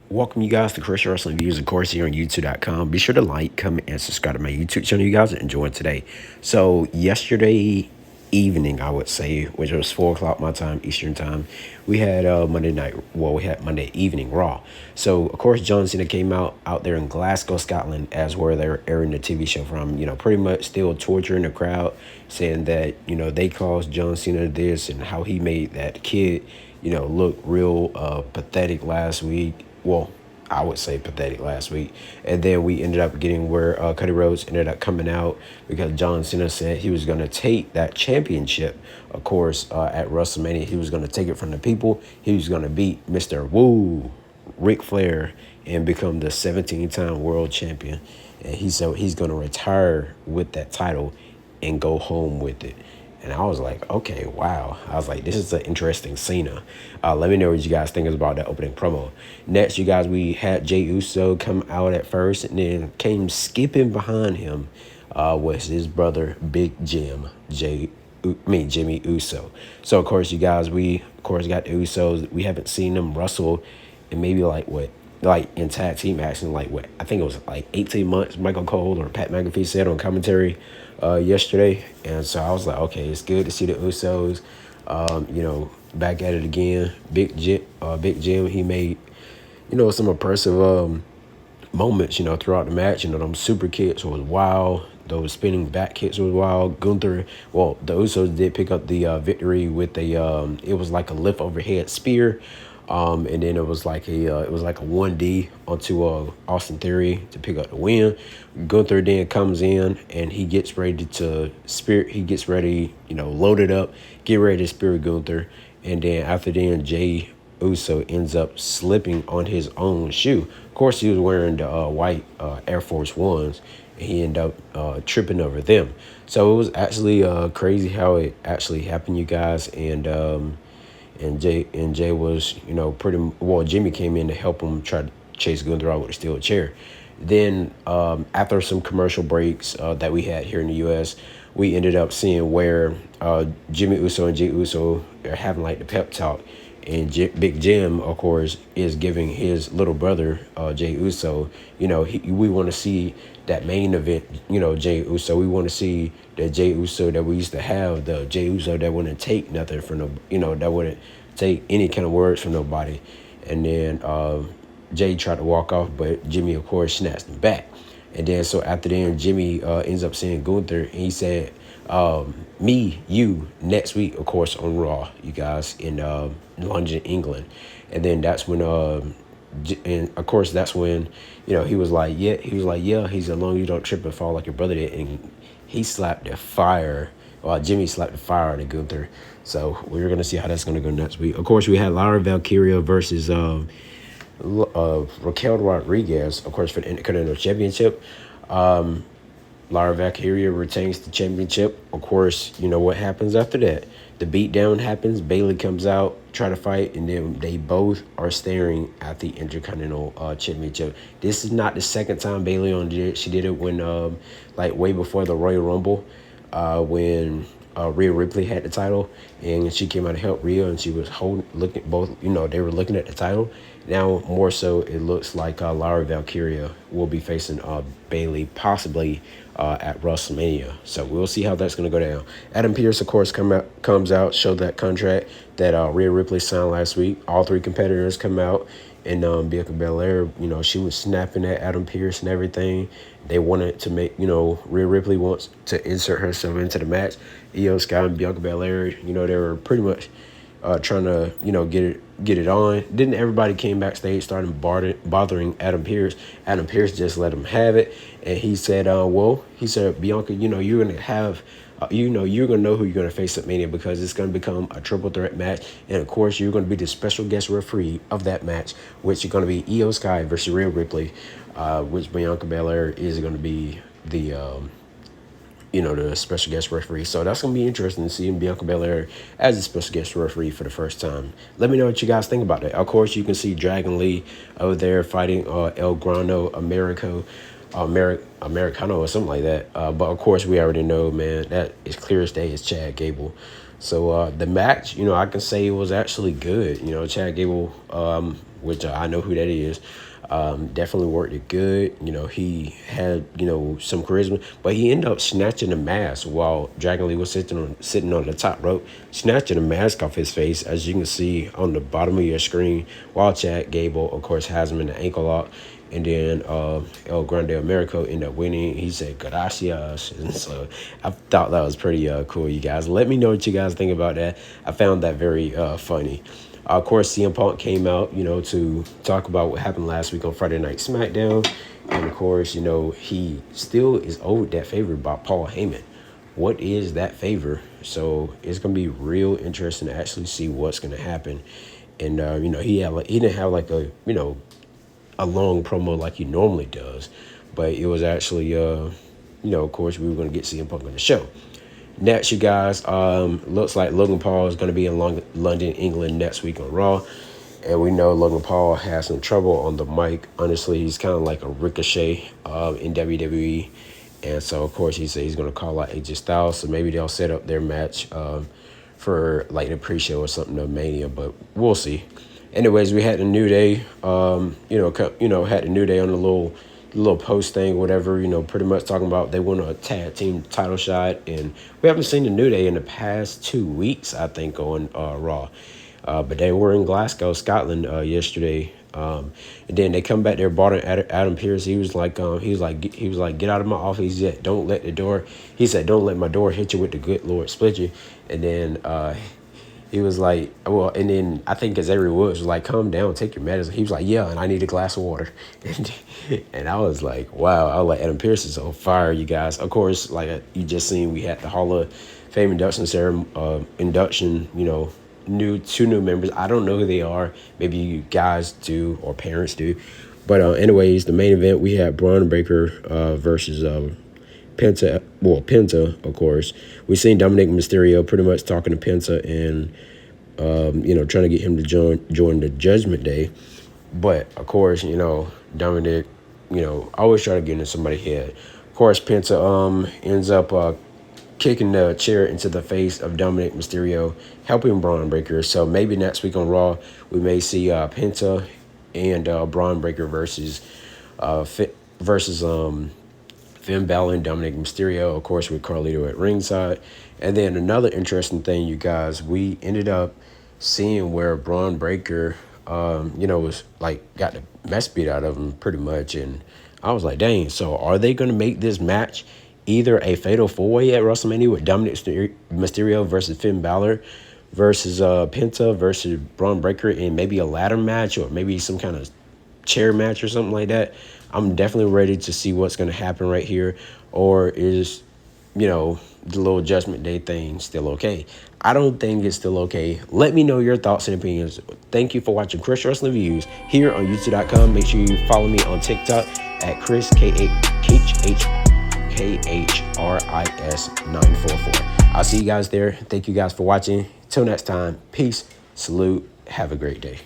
Welcome, you guys, to Christian Wrestling Views, of course, here on YouTube.com. Be sure to like, comment, and subscribe to my YouTube channel, you guys, are enjoying today. So, yesterday evening, I would say, which was 4 o'clock my time, Eastern time, we had we had Monday evening Raw. So, of course, John Cena came out there in Glasgow, Scotland, as where they were airing the TV show from, pretty much still torturing the crowd, saying that, they caused John Cena this and how he made that kid, look real pathetic last week. Well, I would say pathetic last week. And then we ended up getting where Cody Rhodes ended up coming out because John Cena said he was going to take that championship, of course, at WrestleMania. He was going to take it from the people. He was going to beat Mr. Woo, Ric Flair, and become the 17-time world champion. And he said he's going to retire with that title and go home with it. And I was like, okay, wow. I was like, this is an interesting Cena. Let me know what you guys think about that opening promo. Next, you guys, we had Jey Uso come out at first, and then came skipping behind him was his brother, Big Jim, Jimmy Uso. So, of course, you guys, we, of course, got the Usos. We haven't seen them wrestle in maybe in tag team action, I think it was like 18 months, Michael Cole or Pat McAfee said on commentary yesterday. And so I was like, okay, it's good to see the Usos, back at it again. Big Jim, he made, some impressive moments, throughout the match. Them super kicks was wild. Those spinning back kicks was wild. Gunther, well, the Usos did pick up the victory with it was like a lift overhead spear. And then it was like a 1D onto Austin Theory to pick up the win. Gunther then comes in and he gets ready to spear. He gets ready, load it up, get ready to spear Gunther. And then after then, Jey Uso ends up slipping on his own shoe. Of course, he was wearing the white Air Force Ones, and he ended up tripping over them. So it was actually crazy how it actually happened, you guys. And Jay was, pretty well. Jimmy came in to help him try to chase Gunther out with a steel chair. Then after some commercial breaks that we had here in the U.S., we ended up seeing where Jimmy Uso and Jey Uso are having like the pep talk. And Big Jim, of course, is giving his little brother, Jey Uso, we want to see that main event, Jey Uso. We want to see the Jey Uso that we used to have, the Jey Uso that wouldn't take nothing from that wouldn't take any kind of words from nobody. And then Jay tried to walk off, but Jimmy, of course, snatched him back. And then so after then, Jimmy ends up seeing Gunther, and he said, you next week, of course, on Raw, you guys, in London, England. And then that's when and of course that's when he was like, yeah, he's as long as you don't trip and fall like your brother did. And he slapped the fire, Jimmy slapped the fire out of Gunther. So we're gonna see how that's gonna go next week. Of course, we had Lara Valkyria versus Raquel Rodriguez, of course, for the Intercontinental Championship. Lara Valkyria retains the championship. Of course, you know what happens after that. The beatdown happens. Bayley comes out, try to fight, and then they both are staring at the Intercontinental Championship. This is not the second time Bayley did it. She did it when, way before the Royal Rumble, when Rhea Ripley had the title, and she came out to help Rhea, and she was looking both. They were looking at the title. Now more so, it looks like Lara Valkyria will be facing Bayley possibly at WrestleMania. So we'll see how that's going to go down. Adam Pearce, of course, comes out, showed that contract that Rhea Ripley signed last week. All three competitors come out, and Bianca Belair, she was snapping at Adam Pearce and everything. They wanted to make, Rhea Ripley wants to insert herself into the match. Io Sky and Bianca Belair, they were pretty much trying to, get it on. Then everybody came backstage, started bothering Adam Pearce. Adam Pearce just let him have it, and he said, Bianca, you're gonna have, you're gonna know who you're gonna face at Mania, because it's gonna become a triple threat match, and of course you're gonna be the special guest referee of that match, which is gonna be Io Sky versus Rhea Ripley, which Bianca Belair is gonna be the the special guest referee. So that's going to be interesting to see Bianca Belair as a special guest referee for the first time. Let me know what you guys think about that. Of course, you can see Dragon Lee over there fighting El Grano Americano or something like that. But of course, we already know, man, that is clear as day is Chad Gable. So the match, I can say it was actually good. Chad Gable, which I know who that is, definitely worked it good. He had some charisma, but he ended up snatching the mask while Dragon Lee was sitting on the top rope, snatching the mask off his face, as you can see on the bottom of your screen. While Chad Gable, of course, has him in the ankle lock. And then El Grande Americo ended up winning. He said, gracias. And so I thought that was pretty cool, you guys. Let me know what you guys think about that. I found that very funny. Of course, CM Punk came out, to talk about what happened last week on Friday Night SmackDown. And, of course, he still is owed that favor by Paul Heyman. What is that favor? So it's going to be real interesting to actually see what's going to happen. And, he didn't have like a long promo like he normally does, but it was actually, of course, we were going to get CM Punk on the show. Next, you guys, looks like Logan Paul is going to be in London, England next week on Raw. And we know Logan Paul has some trouble on the mic. Honestly, he's kind of like a Ricochet in WWE. And so, of course, he said he's going to call out AJ Styles. So maybe they'll set up their match for like the pre-show or something of Mania, but we'll see. Anyways, we had the New Day, had the New Day on the little post thing, whatever, pretty much talking about they won a tag team title shot. And we haven't seen the New Day in the past 2 weeks, I think, on Raw. But they were in Glasgow, Scotland yesterday. And then they come back there, brought in Adam Pearce. He was like, get out of my office. Yeah, don't let the door. He said, don't let my door hit you with the good Lord split you. And then he was like, well, and then I think Xavier Woods was like, calm down, take your medicine. He was like, yeah, and I need a glass of water. And I was like, wow, I was like, Adam Pearce is on fire, you guys. Of course, like you just seen, we had the Hall of Fame induction ceremony, two new members. I don't know who they are. Maybe you guys do or parents do. But anyways, the main event, we had Braun Breaker versus Penta, of course. We've seen Dominic Mysterio pretty much talking to Penta and, trying to get him to join the Judgment Day. But, of course, Dominic, always try to get into somebody's head. Of course, Penta ends up kicking the chair into the face of Dominic Mysterio, helping Braun Breaker. So maybe next week on Raw, we may see Penta and Braun Breaker versus Finn Balor and Dominic Mysterio, of course, with Carlito at ringside. And then another interesting thing, you guys, we ended up seeing where Braun Breaker, was like got the mess beat out of him pretty much. And I was like, dang, so are they going to make this match either a fatal four-way at WrestleMania with Dominic Mysterio versus Finn Balor versus Penta versus Braun Breaker, and maybe a ladder match or maybe some kind of chair match or something like that? I'm definitely ready to see what's going to happen right here. Or is, the little Judgment Day thing still okay? I don't think it's still okay. Let me know your thoughts and opinions. Thank you for watching Chris Wrestling Reviews here on YouTube.com. Make sure you follow me on TikTok at Chris KHRIS944. I'll see you guys there. Thank you guys for watching. Till next time, peace, salute, have a great day.